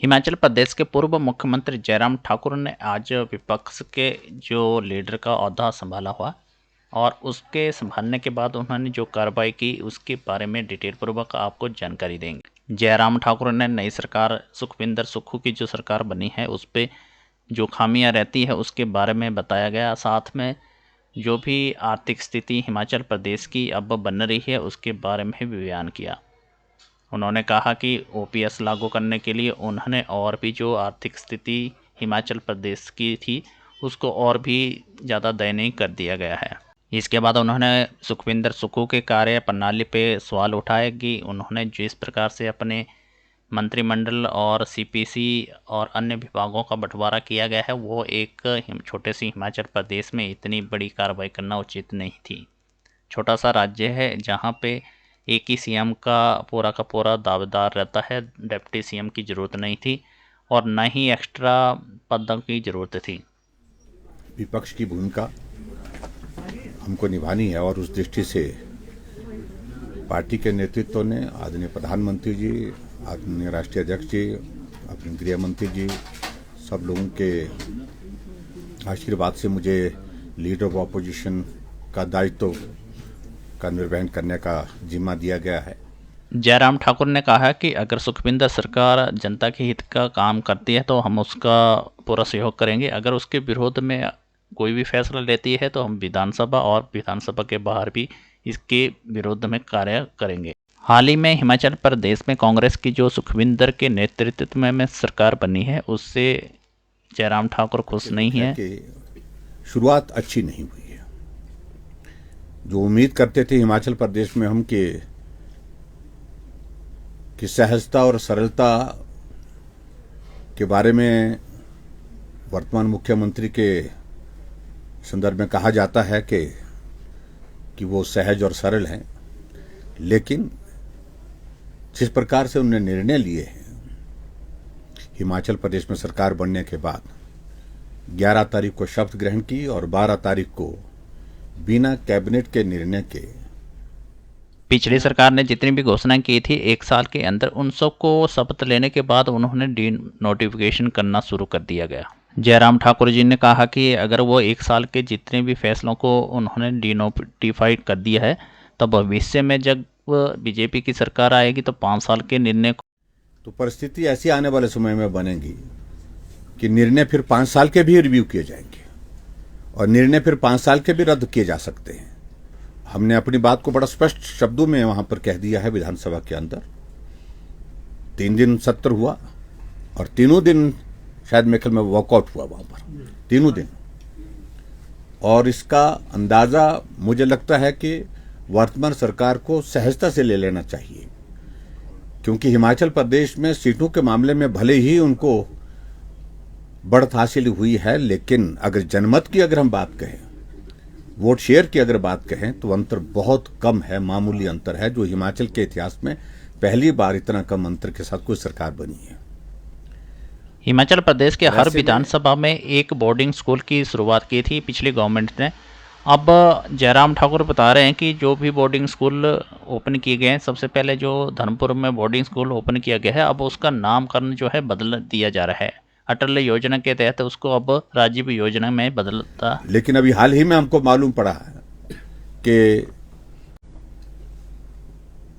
हिमाचल प्रदेश के पूर्व मुख्यमंत्री जयराम ठाकुर ने आज विपक्ष के जो लीडर का ओहदा संभाला हुआ और उसके संभालने के बाद उन्होंने जो कार्रवाई की उसके बारे में डिटेल पूर्वक आपको जानकारी देंगे। जयराम ठाकुर ने नई सरकार सुखविंदर सुक्खू की जो सरकार बनी है उस पर जो खामियां रहती है उसके बारे में बताया गया। साथ में जो भी आर्थिक स्थिति हिमाचल प्रदेश की अब बन रही है उसके बारे में भी बयान किया। उन्होंने कहा कि ओपीएस लागू करने के लिए उन्होंने और भी जो आर्थिक स्थिति हिमाचल प्रदेश की थी उसको और भी ज़्यादा दयनीय कर दिया गया है। इसके बाद उन्होंने सुखविंदर सुक्खू के कार्य प्रणाली पे सवाल उठाए कि उन्होंने जिस प्रकार से अपने मंत्रिमंडल और सीपीसी और अन्य विभागों का बंटवारा किया गया है वो एक छोटे से हिमाचल प्रदेश में इतनी बड़ी कार्रवाई करना उचित नहीं थी। छोटा सा राज्य है जहाँ पे एक ही सीएम का पूरा दावेदार रहता है, डिप्टी सीएम की ज़रूरत नहीं थी और न ही एक्स्ट्रा पदों की ज़रूरत थी। विपक्ष की भूमिका हमको निभानी है और उस दृष्टि से पार्टी के नेतृत्व ने आदरणीय प्रधानमंत्री जी, आदरणीय राष्ट्रीय अध्यक्ष जी, अपने गृह मंत्री जी, सब लोगों के आशीर्वाद से मुझे लीडर ऑफ ऑपोजिशन का दायित्व का निर्वहन करने का जिम्मा दिया गया है। जयराम ठाकुर ने कहा कि अगर सुखविंदर सरकार जनता के हित का काम करती है तो हम उसका पूरा सहयोग करेंगे। अगर उसके विरोध में कोई भी फैसला लेती है तो हम विधानसभा और विधानसभा के बाहर भी इसके विरोध में कार्य करेंगे। हाल ही में हिमाचल प्रदेश में कांग्रेस की जो सुखविंदर के नेतृत्व में सरकार बनी है उससे जयराम ठाकुर खुश नहीं है। शुरुआत अच्छी नहीं हुई है। जो उम्मीद करते थे हिमाचल प्रदेश में हम कि सहजता और सरलता के बारे में वर्तमान मुख्यमंत्री के संदर्भ में कहा जाता है कि वो सहज और सरल हैं, लेकिन जिस प्रकार से उन्होंने निर्णय लिए हैं हिमाचल प्रदेश में सरकार बनने के बाद 11 तारीख को शपथ ग्रहण की और 12 तारीख को बिना कैबिनेट के निर्णय के पिछली सरकार ने जितनी भी घोषणा की थी 1 साल के अंदर उन सबको शपथ लेने के बाद उन्होंने डी नोटिफिकेशन करना शुरू कर दिया गया। जयराम ठाकुर जी ने कहा कि अगर वो 1 साल के जितने भी फैसलों को उन्होंने डी नोटिफाइड कर दिया है तो भविष्य में जब बीजेपी की सरकार आएगी तो 5 साल के निर्णय तो परिस्थिति ऐसी आने वाले समय में बनेगी कि निर्णय फिर 5 साल के भी रिव्यू किए जाएंगे और निर्णय फिर 5 साल के भी रद्द किए जा सकते हैं। हमने अपनी बात को बड़ा स्पष्ट शब्दों में वहां पर कह दिया है। विधानसभा के अंदर 3 दिन सत्र हुआ और तीनों दिन शायद मेरे ख्याल में वॉकआउट हुआ वहां पर, तीनों दिन। और इसका अंदाजा मुझे लगता है कि वर्तमान सरकार को सहजता से ले लेना चाहिए, क्योंकि हिमाचल प्रदेश में सीटों के मामले में भले ही उनको बढ़त हासिल हुई है, लेकिन अगर जनमत की अगर हम बात कहें, वोट शेयर की अगर बात कहें तो अंतर बहुत कम है, मामूली अंतर है, जो हिमाचल के इतिहास में पहली बार इतना कम अंतर के साथ कोई सरकार बनी है। हिमाचल प्रदेश के हर विधानसभा में एक बोर्डिंग स्कूल की शुरुआत की थी पिछली गवर्नमेंट ने। अब जयराम ठाकुर बता रहे हैं कि जो भी बोर्डिंग स्कूल ओपन किए गए हैं, सबसे पहले जो धर्मपुर में बोर्डिंग स्कूल ओपन किया गया है अब उसका नामकरण जो है बदल दिया जा रहा है। अटल योजना के तहत उसको अब राजीव योजना में बदलता। लेकिन अभी हाल ही में हमको मालूम पड़ा है कि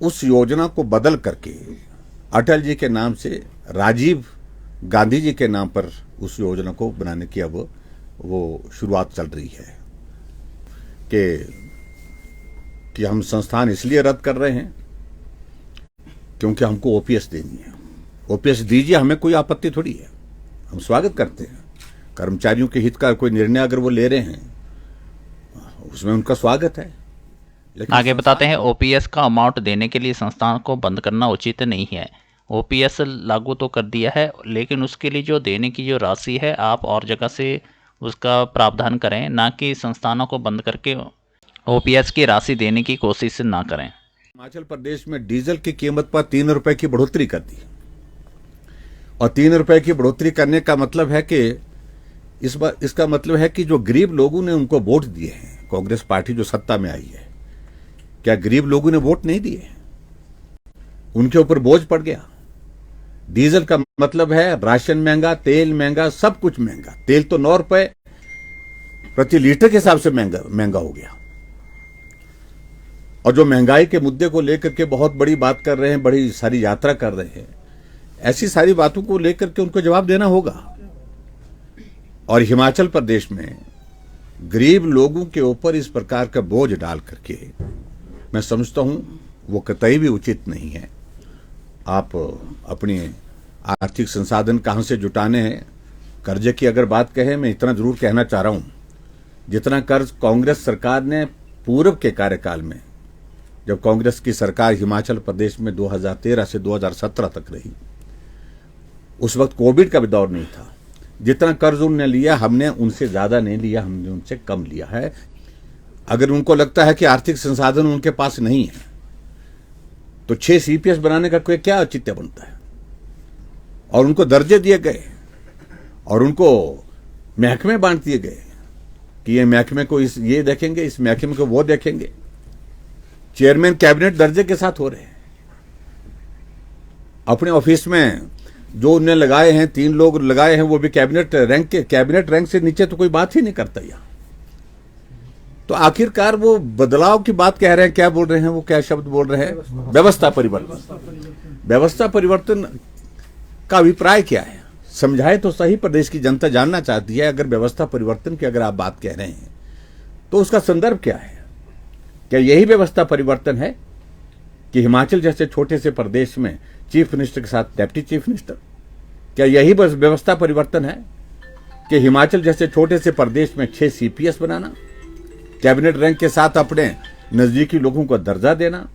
उस योजना को बदल करके अटल जी के नाम से राजीव गांधी जी के नाम पर उस योजना को बनाने की अब वो शुरुआत चल रही है कि हम संस्थान इसलिए रद्द कर रहे हैं क्योंकि हमको ओपीएस देनी है। ओपीएस दीजिए, हमें कोई आपत्ति थोड़ी है, हम स्वागत करते हैं। कर्मचारियों के हित का कोई निर्णय अगर वो ले रहे हैं उसमें उनका स्वागत है। लेकिन आगे बताते हैं, ओपीएस का अमाउंट देने के लिए संस्थान को बंद करना उचित नहीं है। ओपीएस लागू तो कर दिया है लेकिन उसके लिए जो देने की जो राशि है आप और जगह से उसका प्रावधान करें, ना कि संस्थानों को बंद करके ओपीएस की राशि देने की कोशिश ना करें। हिमाचल प्रदेश में डीजल की कीमत पर 3 रुपए की बढ़ोतरी कर दी और 3 रुपए की बढ़ोतरी करने का मतलब है कि इसका मतलब है कि जो गरीब लोगों ने उनको वोट दिए हैं, कांग्रेस पार्टी जो सत्ता में आई है, क्या गरीब लोगों ने वोट नहीं दिए? उनके ऊपर बोझ पड़ गया। डीजल का मतलब है राशन महंगा, तेल महंगा, सब कुछ महंगा। तेल तो 9 रुपए प्रति लीटर के हिसाब से महंगा महंगा हो गया। और जो महंगाई के मुद्दे को लेकर के बहुत बड़ी बात कर रहे हैं, बड़ी सारी यात्रा कर रहे हैं, ऐसी सारी बातों को लेकर के उनको जवाब देना होगा। और हिमाचल प्रदेश में गरीब लोगों के ऊपर इस प्रकार का बोझ डाल करके मैं समझता हूं वो कतई भी उचित नहीं है। आप अपने आर्थिक संसाधन कहां से जुटाने हैं, कर्जे की अगर बात कहें, मैं इतना जरूर कहना चाह रहा हूं, जितना कर्ज कांग्रेस सरकार ने पूर्व के कार्यकाल में, जब कांग्रेस की सरकार हिमाचल प्रदेश में 2013 से 2017 तक रही, उस वक्त कोविड का भी दौर नहीं था, जितना कर्ज उन्होंने लिया हमने उनसे ज्यादा नहीं लिया, हमने उनसे कम लिया है। अगर उनको लगता है कि आर्थिक संसाधन उनके पास नहीं है तो 6 CPS बनाने का कोई क्या औचित्य बनता है। और उनको दर्जे दिए गए और उनको महकमे बांट दिए गए कि ये महकमे को ये देखेंगे, इस महकमे को वो देखेंगे। चेयरमैन कैबिनेट दर्जे के साथ हो रहे हैं। अपने ऑफिस में जो उन्हें लगाए हैं, 3 लोग लगाए हैं, वो भी कैबिनेट रैंक से नीचे तो कोई बात ही नहीं करता यहां। तो आखिरकार वो बदलाव की बात कह रहे हैं, क्या बोल रहे हैं, वो क्या शब्द बोल रहे हैं, व्यवस्था परिवर्तन। व्यवस्था परिवर्तन का अभिप्राय क्या है, समझाए तो सही, प्रदेश की जनता जानना चाहती है। अगर व्यवस्था परिवर्तन की अगर आप बात कह रहे हैं तो उसका संदर्भ क्या है? क्या यही व्यवस्था परिवर्तन है कि हिमाचल जैसे छोटे से प्रदेश में चीफ मिनिस्टर के साथ डेप्टी चीफ मिनिस्टर? क्या यही बस व्यवस्था परिवर्तन है कि हिमाचल जैसे छोटे से प्रदेश में 6 CPS बनाना, कैबिनेट रैंक के साथ अपने नजदीकी लोगों को दर्जा देना,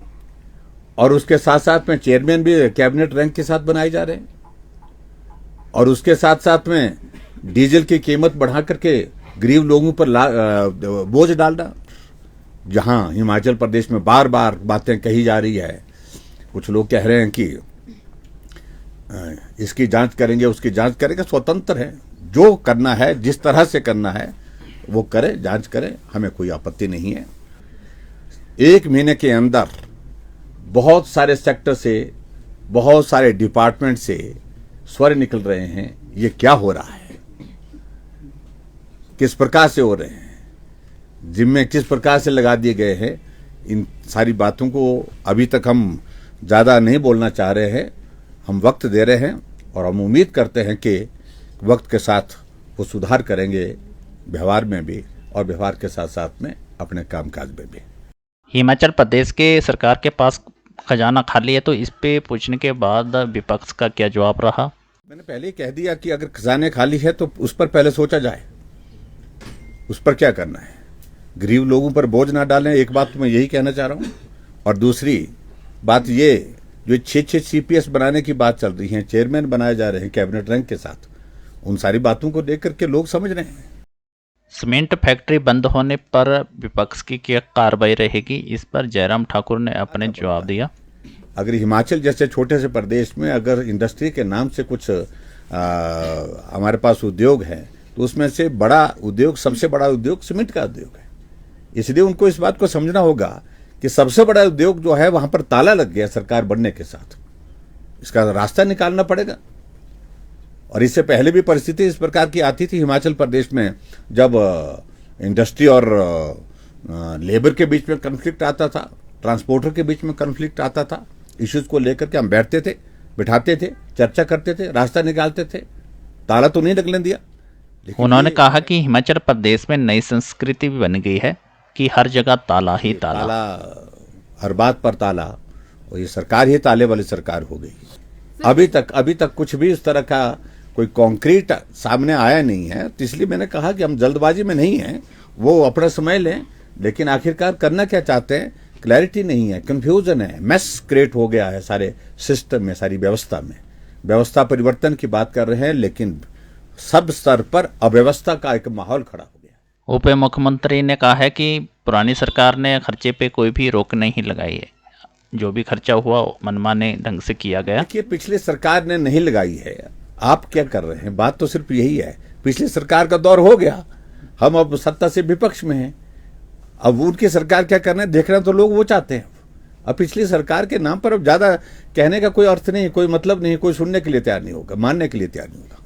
और उसके साथ साथ में चेयरमैन भी कैबिनेट रैंक के साथ बनाए जा रहे हैं, और उसके साथ साथ में डीजल की कीमत बढ़ा करके गरीब लोगों पर बोझ डालना। जहां हिमाचल प्रदेश में बार बार बातें कही जा रही है, कुछ लोग कह रहे हैं कि इसकी जांच करेंगे, उसकी जांच करेंगे, स्वतंत्र है, जो करना है जिस तरह से करना है वो करे, जांच करे, हमें कोई आपत्ति नहीं है। 1 महीने के अंदर बहुत सारे सेक्टर से, बहुत सारे डिपार्टमेंट से स्वर निकल रहे हैं, ये क्या हो रहा है, किस प्रकार से हो रहे हैं, जिम्मे किस प्रकार से लगा दिए गए हैं। इन सारी बातों को अभी तक हम ज्यादा नहीं बोलना चाह रहे हैं, हम वक्त दे रहे हैं, और हम उम्मीद करते हैं कि वक्त के साथ वो सुधार करेंगे, व्यवहार में भी और व्यवहार के साथ साथ में अपने कामकाज में भी। हिमाचल प्रदेश के सरकार के पास खजाना खाली है, तो इस पे पूछने के बाद विपक्ष का क्या जवाब रहा? मैंने पहले ही कह दिया कि अगर खजाने खाली है तो उस पर पहले सोचा जाए, उस पर क्या करना है, गरीब लोगों पर बोझ ना डालें। एक बात तो मैं यही कहना चाह रहा हूं। और दूसरी बात ये, जो 6 CPS बनाने की बात चल रही है, चेयरमैन बनाए जा रहे हैं कैबिनेट रैंक के साथ, उन सारी बातों को देख करके लोग समझ रहे हैं। सीमेंट फैक्ट्री बंद होने पर विपक्ष की क्या कार्रवाई रहेगी, इस पर जयराम ठाकुर ने अपने जवाब दिया। अगर हिमाचल जैसे छोटे से प्रदेश में अगर इंडस्ट्री के नाम से कुछ हमारे पास उद्योग है, तो उसमें से बड़ा उद्योग, सबसे बड़ा उद्योग सीमेंट का उद्योग है। इसलिए उनको इस बात को समझना होगा कि सबसे बड़ा उद्योग जो है वहां पर ताला लग गया सरकार बनने के साथ, इसका रास्ता निकालना पड़ेगा। और इससे पहले भी परिस्थिति इस प्रकार की आती थी हिमाचल प्रदेश में, जब इंडस्ट्री और लेबर के बीच में कन्फ्लिक्ट आता था, ट्रांसपोर्टर के बीच में कन्फ्लिक्ट आता था, इश्यूज को लेकर के हम बैठते थे, बिठाते थे, चर्चा करते थे, रास्ता निकालते थे, ताला तो नहीं लगने दिया। उन्होंने कहा कि हिमाचल प्रदेश में नई संस्कृति भी बन गई है कि हर जगह ताला ही ताला, हर बात पर ताला, और ये सरकार ही ताले वाली सरकार हो गई। अभी तक कुछ भी इस तरह का कोई कॉन्क्रीट सामने आया नहीं है। तो इसलिए मैंने कहा कि हम जल्दबाजी में नहीं हैं, वो अपना समय लें, लेकिन आखिरकार करना क्या चाहते हैं, क्लैरिटी नहीं है, कंफ्यूजन है, मेस क्रिएट हो गया है सारे सिस्टम में, सारी व्यवस्था में। व्यवस्था परिवर्तन की बात कर रहे हैं, लेकिन सब स्तर पर अव्यवस्था का एक माहौल खड़ा हो गया। उप मुख्यमंत्री ने कहा है कि पुरानी सरकार ने खर्चे पे कोई भी रोक नहीं लगाई है, जो भी खर्चा हुआ मनमाने ढंग से किया गया। देखिए, पिछली सरकार ने नहीं लगाई है, आप क्या कर रहे हैं, बात तो सिर्फ यही है। पिछली सरकार का दौर हो गया, हम अब सत्ता से विपक्ष में हैं, अब उनकी सरकार क्या करना है देखना तो लोग वो चाहते हैं। अब पिछली सरकार के नाम पर अब ज्यादा कहने का कोई अर्थ नहीं, कोई मतलब नहीं, कोई सुनने के लिए तैयार नहीं होगा, मानने के लिए तैयार नहीं होगा।